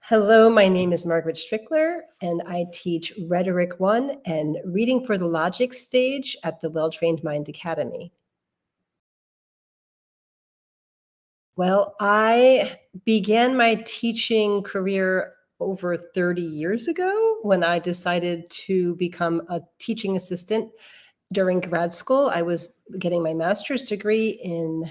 Hello, my name is Margaret Strickler, and I teach Rhetoric 1 and Reading for the Logic stage at the Well-Trained Mind Academy. Well, I began my teaching career over 30 years ago when I decided to become a teaching assistant during grad school. I was getting my master's degree in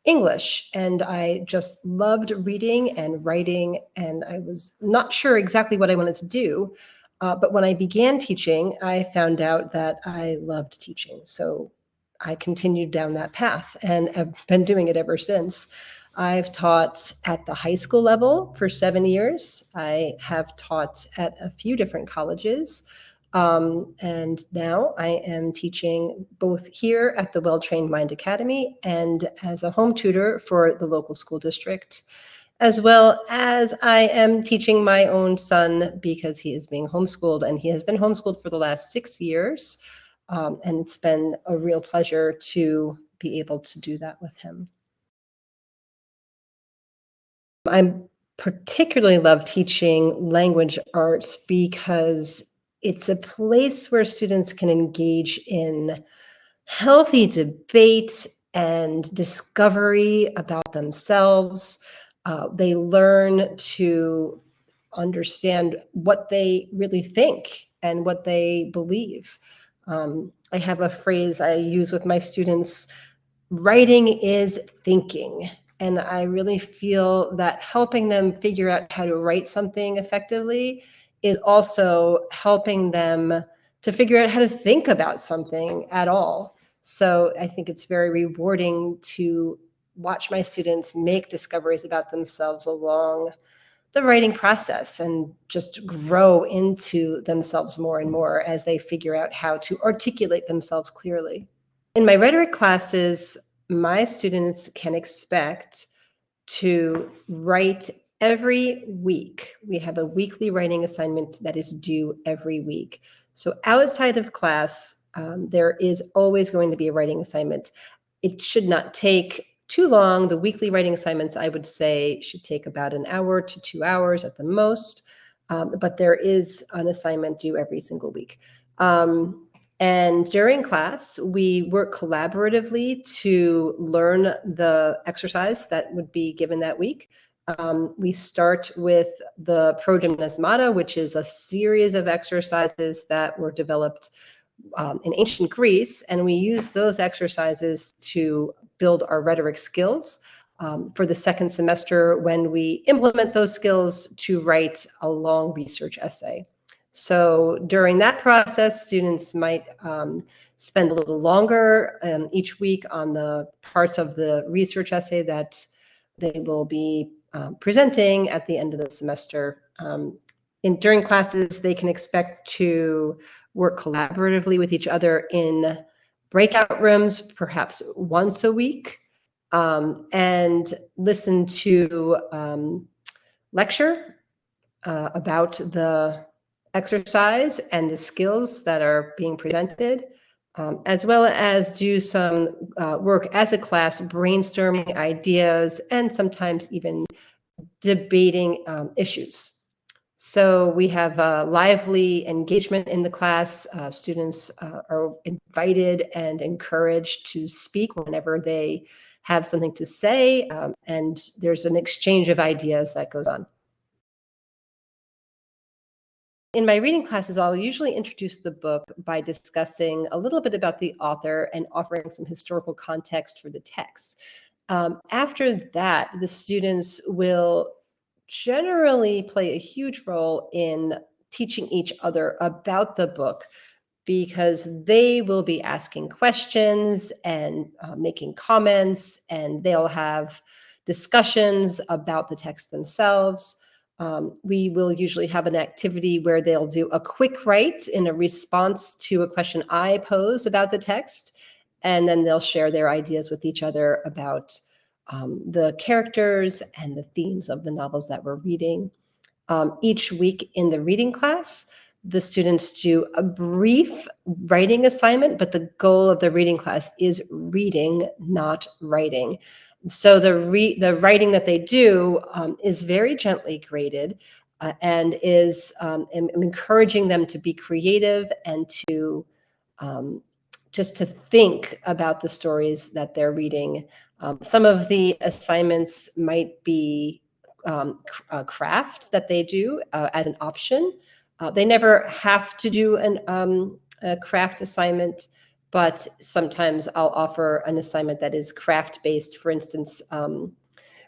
English, and I just loved reading and writing, and I was not sure exactly what I wanted to do. But when I began teaching, I found out that I loved teaching. So I continued down that path and have been doing it ever since. I've taught at the high school level for 7 years. I have taught at a few different colleges. And now I am teaching both here at the Well-Trained Mind Academy and as a home tutor for the local school district, as well as I am teaching my own son because he is being homeschooled, and he has been homeschooled for the last 6 years. And it's been a real pleasure to be able to do that with him. I particularly love teaching language arts because it's a place where students can engage in healthy debate and discovery about themselves. They learn to understand what they really think and what they believe. I have a phrase I use with my students: writing is thinking. And I really feel that helping them figure out how to write something effectively is also helping them to figure out how to think about something at all. So I think it's very rewarding to watch my students make discoveries about themselves along the writing process and just grow into themselves more and more as they figure out how to articulate themselves clearly. In my rhetoric classes, my students can expect to write every week. We have a weekly writing assignment that is due every week. So outside of class, there is always going to be a writing assignment. It should not take too long. The weekly writing assignments, I would say, should take about an hour to 2 hours at the most, but there is an assignment due every single week. And during class, we work collaboratively to learn the exercise that would be given that week. We start with the Progymnasmata, which is a series of exercises that were developed in ancient Greece, and we use those exercises to build our rhetoric skills for the second semester when we implement those skills to write a long research essay. So during that process, students might spend a little longer each week on the parts of the research essay that they will be presenting at the end of the semester. During classes, they can expect to work collaboratively with each other in breakout rooms, perhaps once a week, and listen to lecture about the exercise and the skills that are being presented, as well as do some work as a class, brainstorming ideas and sometimes even debating issues. So we have lively engagement in the class. Students are invited and encouraged to speak whenever they have something to say, and there's an exchange of ideas that goes on. In my reading classes, I'll usually introduce the book by discussing a little bit about the author and offering some historical context for the text. After that, the students will generally play a huge role in teaching each other about the book because they will be asking questions and making comments, and they'll have discussions about the text themselves. We will usually have an activity where they'll do a quick write in a response to a question I pose about the text, and then they'll share their ideas with each other about the characters and the themes of the novels that we're reading. Each week in the reading class, the students do a brief writing assignment, but the goal of the reading class is reading, not writing. So the writing that they do is very gently graded, and is encouraging them to be creative and to um, just to think about the stories that they're reading. Some of the assignments might be craft that they do as an option. They never have to do a craft assignment, but sometimes I'll offer an assignment that is craft based. For instance,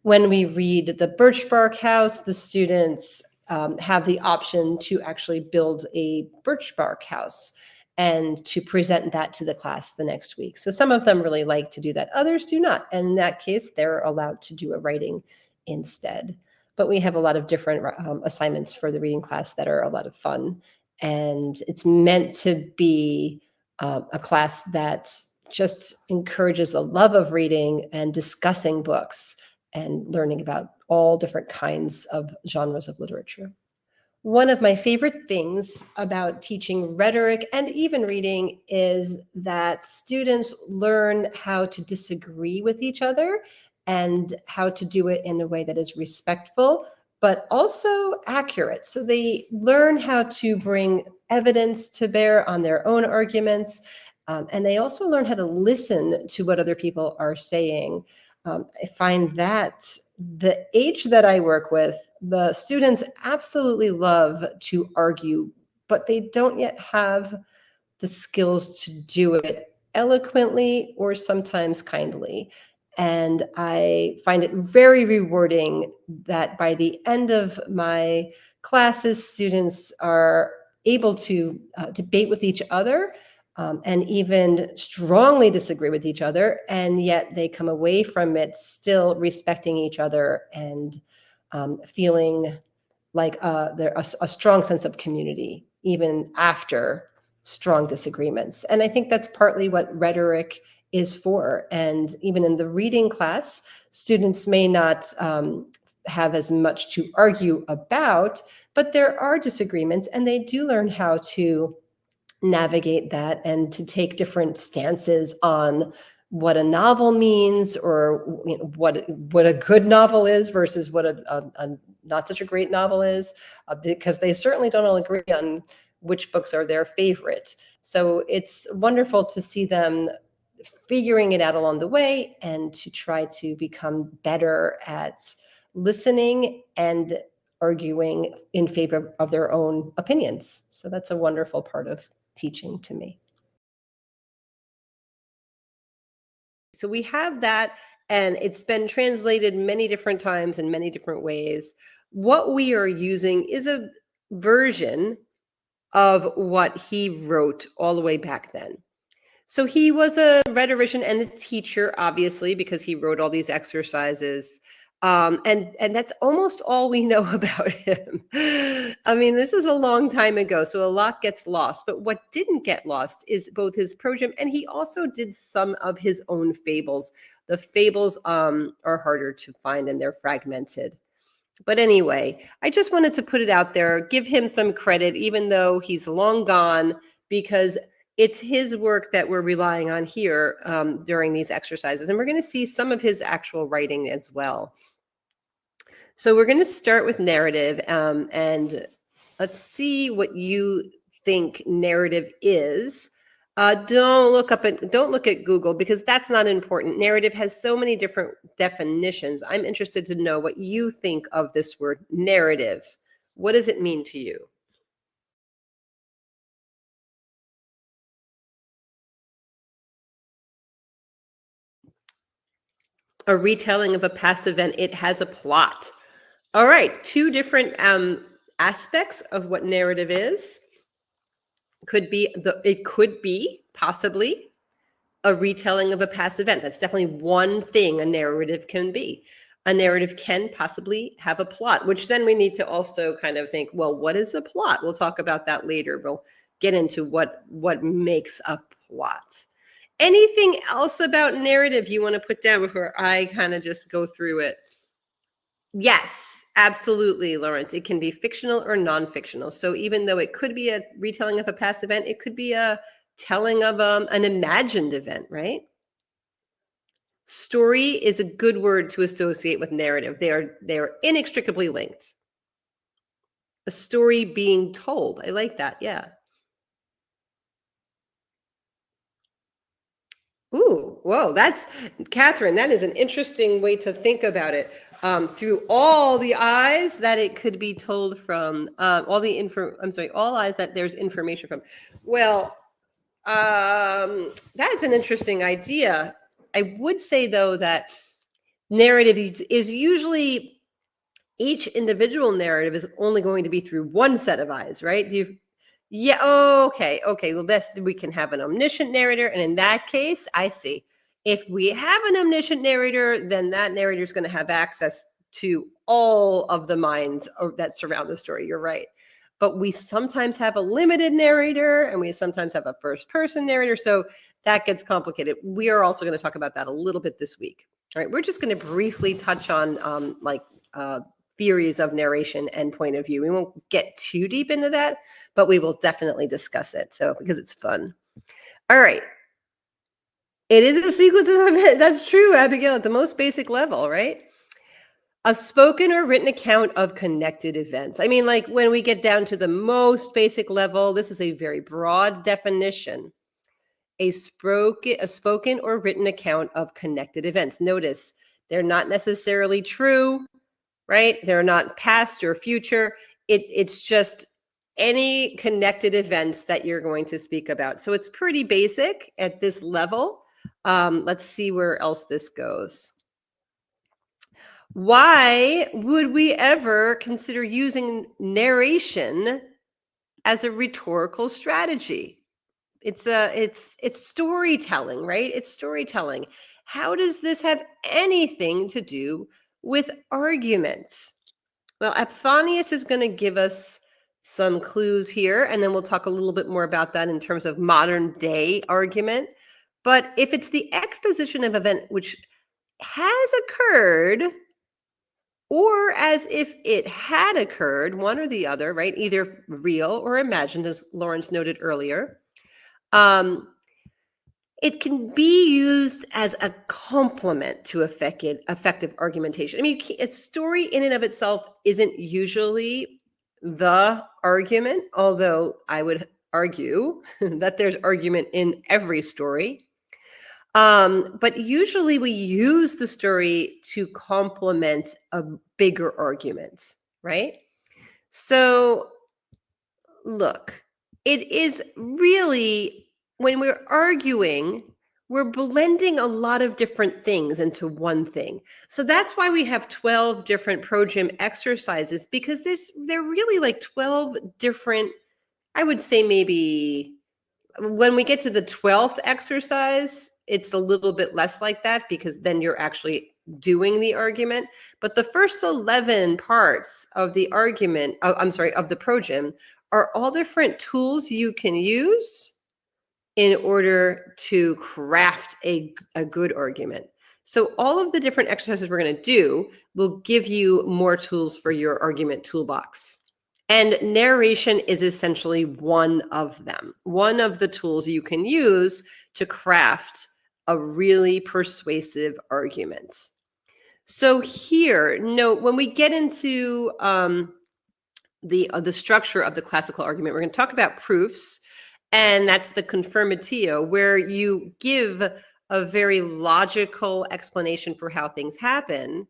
when we read the Birch Bark House, the students have the option to actually build a birch bark house and to present that to the class the next week. So some of them really like to do that, others do not. And in that case, they're allowed to do a writing instead. But we have a lot of different assignments for the reading class that are a lot of fun. And it's meant to be a class that just encourages the love of reading and discussing books and learning about all different kinds of genres of literature. One of my favorite things about teaching rhetoric and even reading is that students learn how to disagree with each other and how to do it in a way that is respectful, but also accurate. So they learn how to bring evidence to bear on their own arguments, and they also learn how to listen to what other people are saying. I find that the age that I work with, the students absolutely love to argue, but they don't yet have the skills to do it eloquently or sometimes kindly. And I find it very rewarding that by the end of my classes, students are able to debate with each other, and even strongly disagree with each other, and yet they come away from it still respecting each other and feeling like a strong sense of community, even after strong disagreements. And I think that's partly what rhetoric is for. And even in the reading class, students may not have as much to argue about, but there are disagreements, and they do learn how to navigate that and to take different stances on what a novel means, or what a good novel is versus what a not such a great novel is, because they certainly don't all agree on which books are their favorite. So it's wonderful to see them figuring it out along the way and to try to become better at listening and arguing in favor of their own opinions. So that's a wonderful part of teaching to me. So we have that, and it's been translated many different times in many different ways. What we are using is a version of what he wrote all the way back then. So he was a rhetorician and a teacher, obviously, because he wrote all these exercises. And that's almost all we know about him. I mean, this is a long time ago, so a lot gets lost. But what didn't get lost is both his program, and he also did some of his own fables. The fables are harder to find, and they're fragmented. But anyway, I just wanted to put it out there, give him some credit, even though he's long gone, because it's his work that we're relying on here during these exercises. And we're going to see some of his actual writing as well. So we're going to start with narrative, and let's see what you think narrative is. Don't look at Google, because that's not important. Narrative has so many different definitions. I'm interested to know what you think of this word narrative. What does it mean to you? A retelling of a past event. It has a plot. All right, two different aspects of what narrative is. It could be possibly a retelling of a past event. That's definitely one thing a narrative can be. A narrative can possibly have a plot, which then we need to also kind of think, well, what is a plot? We'll talk about that later. We'll get into what makes a plot. Anything else about narrative you want to put down before I kind of just go through it? Yes, absolutely, Lawrence. It can be fictional or non-fictional. So even though it could be a retelling of a past event, it could be a telling of an imagined event, right? Story is a good word to associate with narrative. They are inextricably linked. A story being told. I like that. Yeah. Ooh, whoa, that's Catherine. That is an interesting way to think about it. Through all the eyes that it could be told from, all the info. I'm sorry, all eyes that there's information from. Well, that's an interesting idea. I would say though that narrative is usually each individual narrative is only going to be through one set of eyes, right? Yeah, okay, okay. Well, we can have an omniscient narrator, and in that case, I see. If we have an omniscient narrator, then that narrator is going to have access to all of the minds that surround the story. You're right. But we sometimes have a limited narrator, and we sometimes have a first-person narrator, so that gets complicated. We are also going to talk about that a little bit this week. All right, we're just going to briefly touch on theories of narration and point of view. We won't get too deep into that, but we will definitely discuss it. So because it's fun. All right. It is a sequence of events. That's true, Abigail, at the most basic level, right? A spoken or written account of connected events. I mean, like when we get down to the most basic level, this is a very broad definition. A spoken or written account of connected events. Notice they're not necessarily true, right? They're not past or future. It's just any connected events that you're going to speak about. So it's pretty basic at this level. Let's see where else this goes. Why would we ever consider using narration as a rhetorical strategy? It's storytelling, right? It's storytelling. How does this have anything to do with arguments? Well, Aphthonius is going to give us some clues here, and then we'll talk a little bit more about that in terms of modern day argument. But if it's the exposition of event which has occurred, or as if it had occurred, one or the other, right? Either real or imagined, as Lawrence noted earlier. It can be used as a complement to effective argumentation. I mean, a story in and of itself isn't usually the argument, although I would argue that there's argument in every story. But usually we use the story to complement a bigger argument, right? So look, it is really, when we're arguing, we're blending a lot of different things into one thing. So that's why we have 12 different pro-gym exercises, because they're really like 12 different, I would say maybe when we get to the 12th exercise, it's a little bit less like that because then you're actually doing the argument. But the first 11 parts of the argument, of the pro-gym, are all different tools you can use in order to craft a good argument. So all of the different exercises we're going to do will give you more tools for your argument toolbox. And narration is essentially one of them, one of the tools you can use to craft a really persuasive argument. So here, note, when we get into the structure of the classical argument, we're going to talk about proofs, and that's the confirmatio, where you give a very logical explanation for how things happen,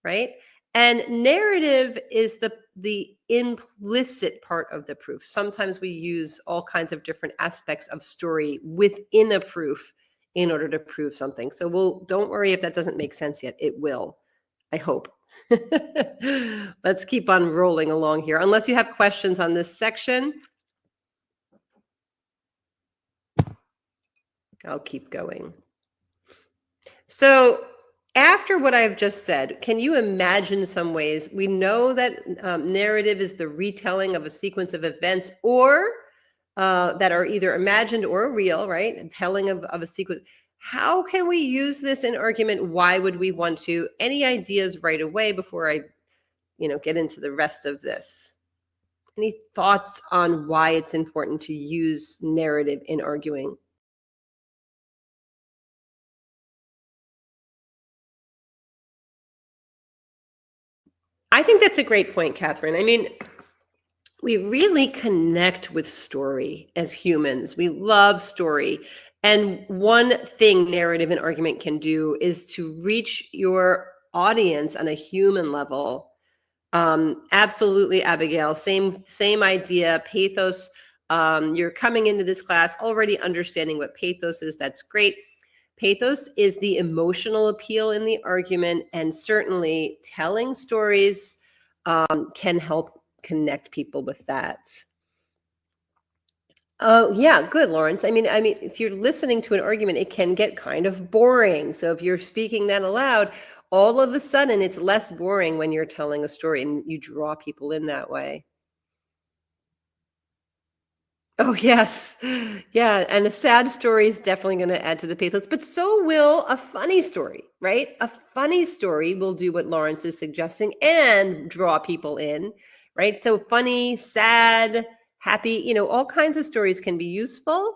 right? And narrative is the implicit part of the proof. Sometimes we use all kinds of different aspects of story within a proof in order to prove something. So don't worry if that doesn't make sense yet. It will, I hope. Let's keep on rolling along here. Unless you have questions on this section, I'll keep going. So after what I've just said, can you imagine some ways? We know that narrative is the retelling of a sequence of events or that are either imagined or real, right? And telling of a sequence. How can we use this in argument? Why would we want to? Any ideas right away before I get into the rest of this? Any thoughts on why it's important to use narrative in arguing? I think that's a great point, Catherine. I mean, we really connect with story as humans. We love story. And one thing narrative and argument can do is to reach your audience on a human level. Absolutely, Abigail. Same idea. Pathos. You're coming into this class already understanding what pathos is. That's great. Pathos is the emotional appeal in the argument, and certainly telling stories can help connect people with that. Oh, yeah, good, Lawrence. I mean, if you're listening to an argument, it can get kind of boring. So if you're speaking that aloud, all of a sudden it's less boring when you're telling a story and you draw people in that way. Oh, yes. Yeah, and a sad story is definitely going to add to the pathos, but so will a funny story, right? A funny story will do what Lawrence is suggesting and draw people in, right? So funny, sad, happy, all kinds of stories can be useful.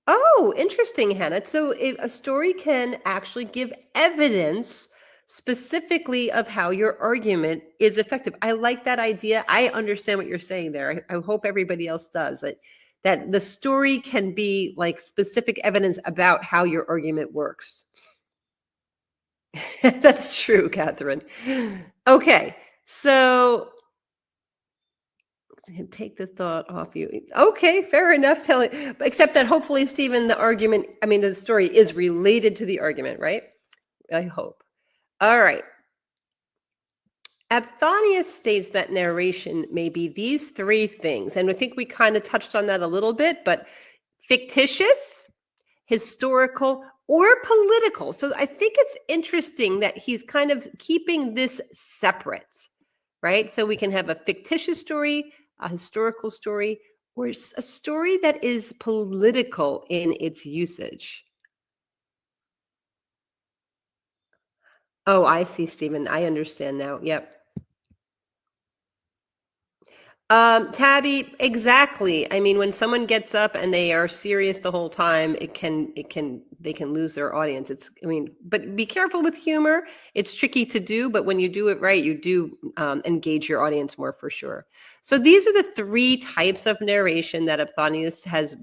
Oh, interesting, Hannah. So a story can actually give evidence specifically of how your argument is effective. I like that idea. I understand what you're saying there. I hope everybody else does. That the story can be like specific evidence about how your argument works. That's true, Catherine. Okay, so take the thought off you. Okay, fair enough. Except that hopefully, Stephen, the story is related to the argument, right? I hope. All right. Aphthonius states that narration may be these three things, and I think we kind of touched on that a little bit, but fictitious, historical, or political. So I think it's interesting that he's kind of keeping this separate, right? So we can have a fictitious story, a historical story, or a story that is political in its usage. Oh, I see, Stephen. I understand now. Yep. Tabby, exactly. I mean, when someone gets up and they are serious the whole time, they can lose their audience. But be careful with humor. It's tricky to do, but when you do it right, you do engage your audience more for sure. So these are the three types of narration that Aphthonius has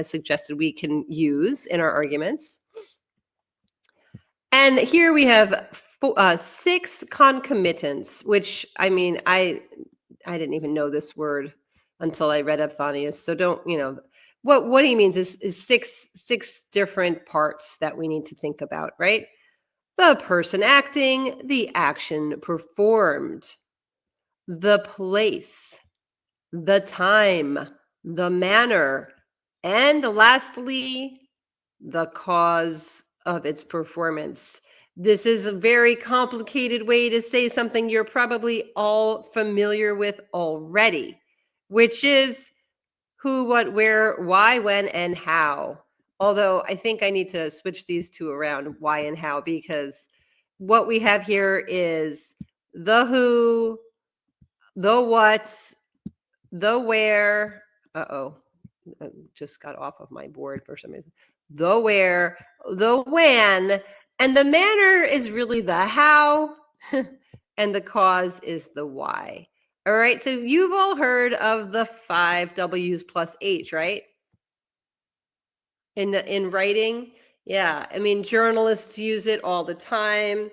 suggested we can use in our arguments. And here we have 6 concomitants, which I didn't even know this word until I read Aphthonius. So what he means is six different parts that we need to think about, right? The person acting, the action performed, the place, the time, the manner, and lastly, the cause of its performance. This is a very complicated way to say something you're probably all familiar with already, which is who, what, where, why, when, and how. Although I think I need to switch these two around, why and how, because what we have here is the who, the what, the where. Uh-oh, I just got off of my board for some reason. The where, the when, and the manner is really the how, and the cause is the why. All right, so you've all heard of the 5 W's plus H, right? In writing, yeah. I mean, journalists use it all the time.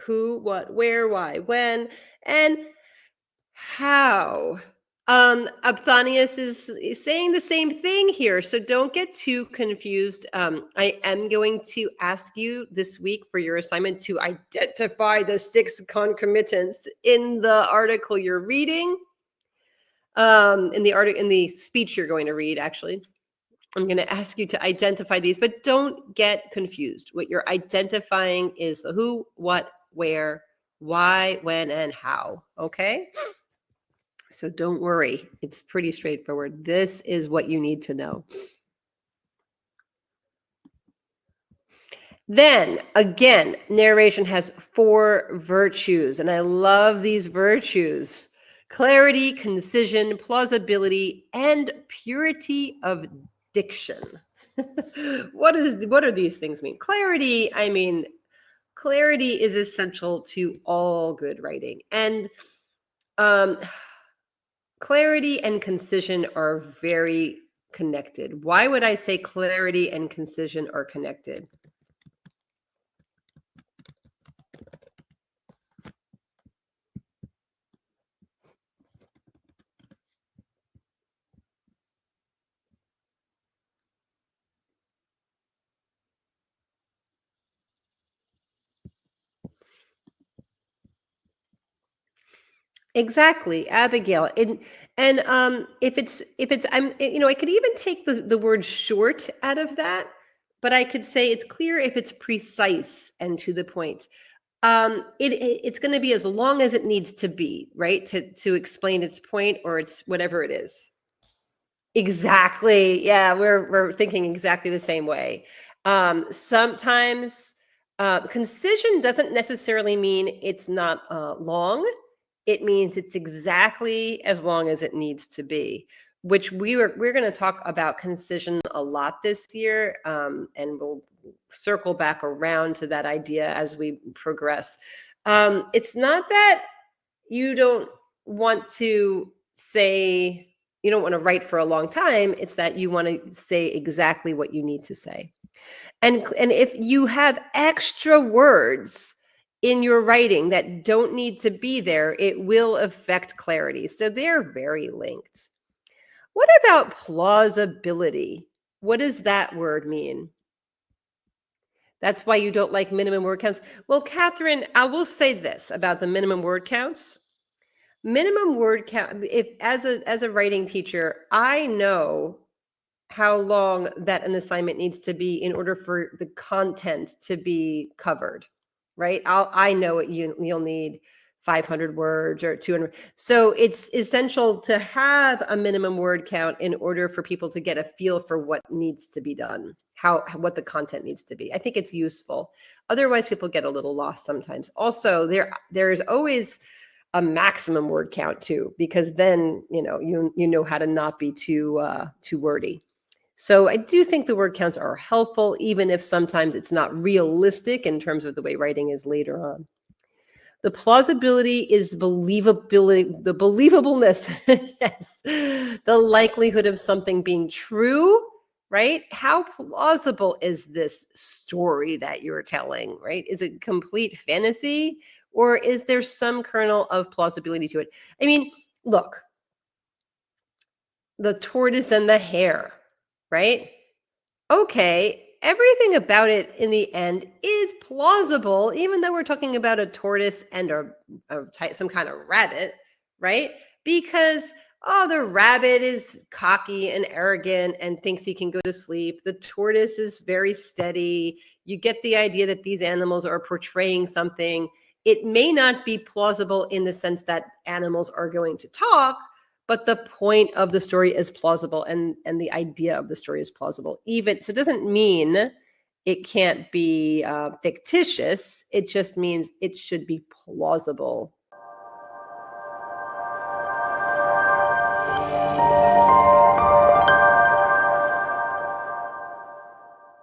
Who, what, where, why, when, and how. Aphthonius is saying the same thing here, so don't get too confused. I am going to ask you this week for your assignment to identify the 6 concomitants in the article you're reading. In the speech you're going to read, actually. I'm going to ask you to identify these, but don't get confused. What you're identifying is the who, what, where, why, when, and how, okay? So don't worry, it's pretty straightforward. This is what you need to know. Then, again, narration has 4 virtues, and I love these virtues. Clarity, concision, plausibility, and purity of diction. What do these things mean? Clarity, clarity is essential to all good writing. And um, clarity and concision are very connected. Why would I say clarity and concision are connected? Exactly, Abigail. And if it's I could even take the word short out of that, but I could say it's clear if it's precise and to the point. It's going to be as long as it needs to be, right? To explain its point or its whatever it is. Exactly. Yeah, we're thinking exactly the same way. Sometimes concision doesn't necessarily mean it's not long. It means it's exactly as long as it needs to be, which we're going to talk about concision a lot this year, and we'll circle back around to that idea as we progress. It's not that you don't want to say, you don't want to write for a long time. It's that you want to say exactly what you need to say. And if you have extra words in your writing that don't need to be there, it will affect clarity. So they're very linked. What about plausibility? What does that word mean? That's why you don't like minimum word counts. Well, Catherine, I will say this about the minimum word counts. Minimum word count, if as a writing teacher, I know how long that an assignment needs to be in order for the content to be covered, right? I know it, you'll need 500 words or 200. So it's essential to have a minimum word count in order for people to get a feel for what needs to be done, what the content needs to be. I think it's useful. Otherwise, people get a little lost sometimes. Also, there's always a maximum word count too, because then you know how to not be too wordy. So I do think the word counts are helpful, even if sometimes it's not realistic in terms of the way writing is later on. The plausibility is believability, the believableness, yes, the likelihood of something being true, right? How plausible is this story that you're telling, right? Is it complete fantasy or is there some kernel of plausibility to it? I mean, look, the tortoise and the hare, right? Okay, everything about it in the end is plausible, even though we're talking about a tortoise and some kind of rabbit, right? Because, oh, the rabbit is cocky and arrogant and thinks he can go to sleep. The tortoise is very steady. You get the idea that these animals are portraying something. It may not be plausible in the sense that animals are going to talk, but the point of the story is plausible and the idea of the story is plausible. Even so, it doesn't mean it can't be fictitious. It just means it should be plausible